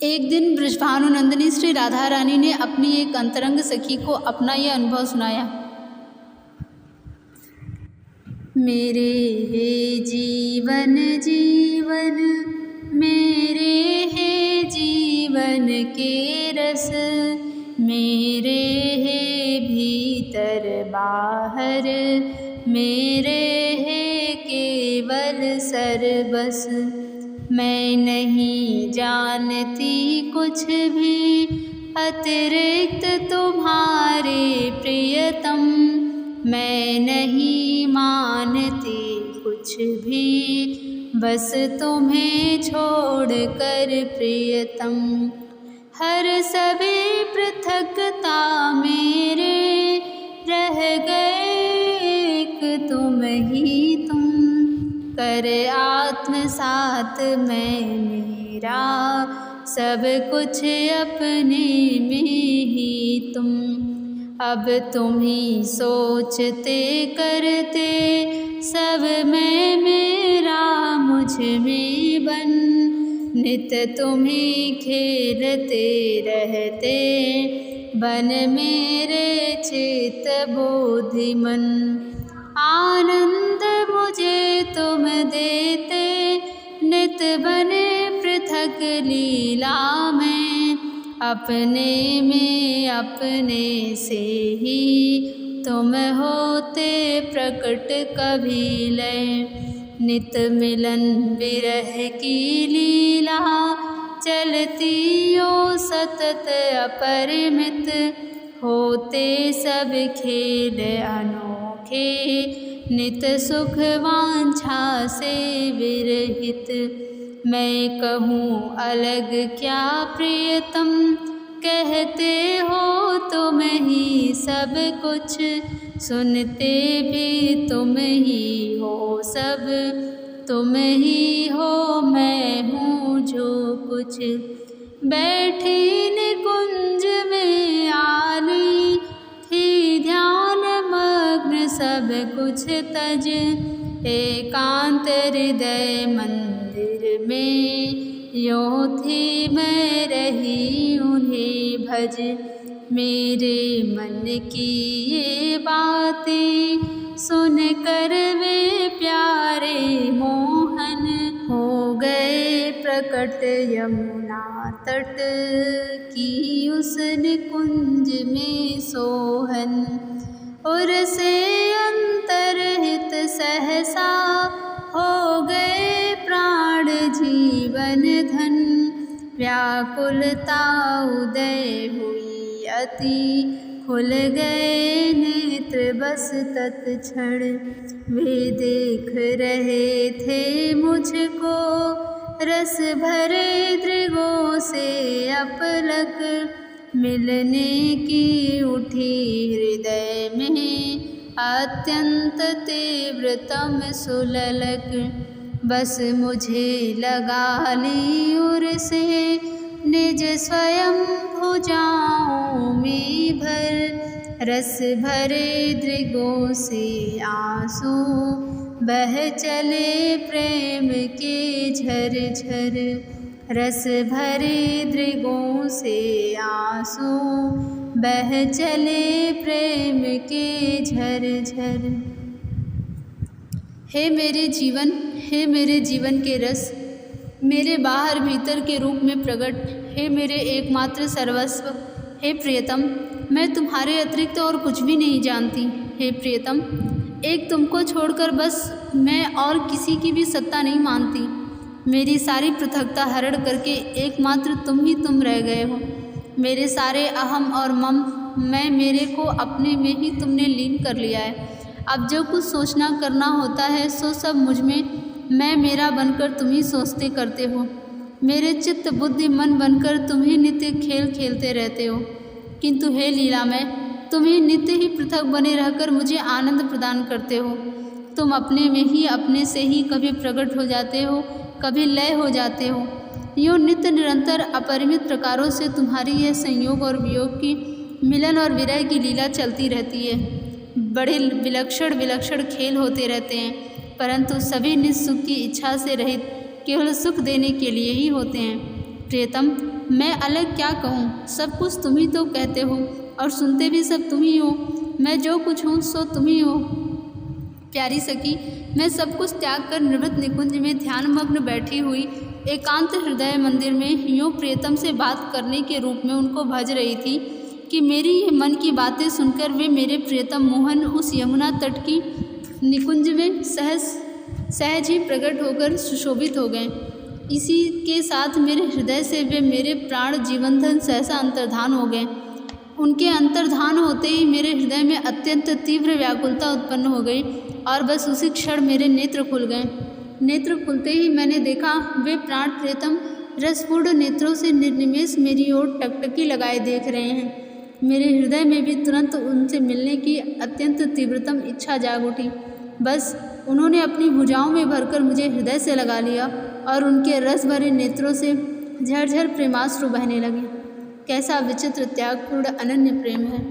एक दिन ब्रजभानुनंदिनी श्री राधा रानी ने अपनी एक अंतरंग सखी को अपना यह अनुभव सुनाया। मेरे हे जीवन जीवन, मेरे हे जीवन के रस, मेरे हे भीतर बाहर, मेरे हे केवल सर्वस। मैं नहीं जानती कुछ भी अतिरिक्त तुम्हारे प्रियतम, मैं नहीं मानती कुछ भी बस तुम्हें छोड़कर प्रियतम। हर सभी पृथकता मेरे रह गए एक तुम ही तुम, कर आत्मसात मैं मेरा सब कुछ अपने में ही तुम। अब तुम ही सोचते करते सब मैं मेरा मुझ में बन, नित तुम ही खेलते रहते बन मेरे चित बोधि मन। आनंद मुझे तुम देते नित बने पृथक लीला में, अपने में अपने से ही तुम होते प्रकट कभी लय। नित मिलन विरह की लीला चलती यो सतत अपरिमित, होते सब खेल अनोखे नित सुख वांछा से विरहित। मैं कहूँ अलग क्या प्रियतम, कहते हो तुम ही सब कुछ, सुनते भी तुम ही हो सब, तुम ही हो मैं हूँ जो कुछ। बैठी निकुंज में आली थी ध्यान मग्न सब कुछ तज, एकांत हृदय मंदिर में यों थी मैं रही उन्हें भज। मेरे मन की ये बातें सुन कर वे प्यारे मोहन, हो गए प्रकट यमुना तट की उस निकुंज में सोहन। और से अंतरहित सहसा हो गए प्राण जीवन धन, व्याकुलता उदय हुई अति, खुल गए नेत्र बस तत्क्षण। वे देख रहे थे मुझको रस भरे दृगों से अपलक, मिलने की उठी हृदय में अत्यंत तीव्रतम सुललक। बस मुझे लगा ली उर से निज स्वयं भुजाओं में भर, रस भरे दृगों से आंसू बह चले प्रेम के झर झर। रस भरे दृगों से आंसू बह चले प्रेम के झर झर। हे मेरे जीवन, हे मेरे जीवन के रस, मेरे बाहर भीतर के रूप में प्रकट, हे मेरे एकमात्र सर्वस्व, हे प्रियतम, मैं तुम्हारे अतिरिक्त और कुछ भी नहीं जानती। हे प्रियतम, एक तुमको छोड़कर बस मैं और किसी की भी सत्ता नहीं मानती। मेरी सारी पृथकता हरण करके एकमात्र तुम ही तुम रह गए हो। मेरे सारे अहम और मम, मैं मेरे को अपने में ही तुमने लीन कर लिया है। अब जो कुछ सोचना करना होता है सो सब मुझ में मैं मेरा बनकर तुम ही सोचते करते हो। मेरे चित्त बुद्धि मन बनकर तुम ही नित्य खेल खेलते रहते हो। किंतु हे लीला में तुम ही नित्य ही पृथक बने रहकर मुझे आनंद प्रदान करते हो। तुम अपने में ही अपने से ही कभी प्रकट हो जाते हो, कभी लय हो जाते हो। यूँ नित्य निरंतर अपरिमित प्रकारों से तुम्हारी यह संयोग और वियोग की, मिलन और विरह की लीला चलती रहती है। बड़े विलक्षण विलक्षण खेल होते रहते हैं, परंतु सभी निज सुख की इच्छा से रहित केवल सुख देने के लिए ही होते हैं। प्रियतम, मैं अलग क्या कहूँ, सब कुछ तुम ही तो कहते हो और सुनते भी सब तुम ही हो। मैं जो कुछ हूँ सो तुम ही हो। प्यारी सखी, मैं सब कुछ त्याग कर निवृत्त निकुंज में ध्यानमग्न बैठी हुई एकांत हृदय मंदिर में यूँ प्रियतम से बात करने के रूप में उनको भज रही थी कि मेरी ये मन की बातें सुनकर वे मेरे प्रियतम मोहन उस यमुना तट की निकुंज में सहज ही प्रकट होकर सुशोभित हो गए। इसी के साथ मेरे हृदय से वे मेरे प्राण जीवनधन सहसा अंतर्धान हो गए। उनके अंतर्धान होते ही मेरे हृदय में अत्यंत तीव्र व्याकुलता उत्पन्न हो गई और बस उसी क्षण मेरे नेत्र खुल गए। नेत्र खुलते ही मैंने देखा वे प्राण प्रियतम रसपूर्ण नेत्रों से निर्निमेष मेरी ओर टकटकी लगाए देख रहे हैं। मेरे हृदय में भी तुरंत उनसे मिलने की अत्यंत तीव्रतम इच्छा जाग उठी। बस उन्होंने अपनी भुजाओं में भरकर मुझे हृदय से लगा लिया और उनके रस भरे नेत्रों से झरझर प्रेमाश्रु बहने लगे। कैसा विचित्र त्यागपूर्ण अनन्य प्रेम है।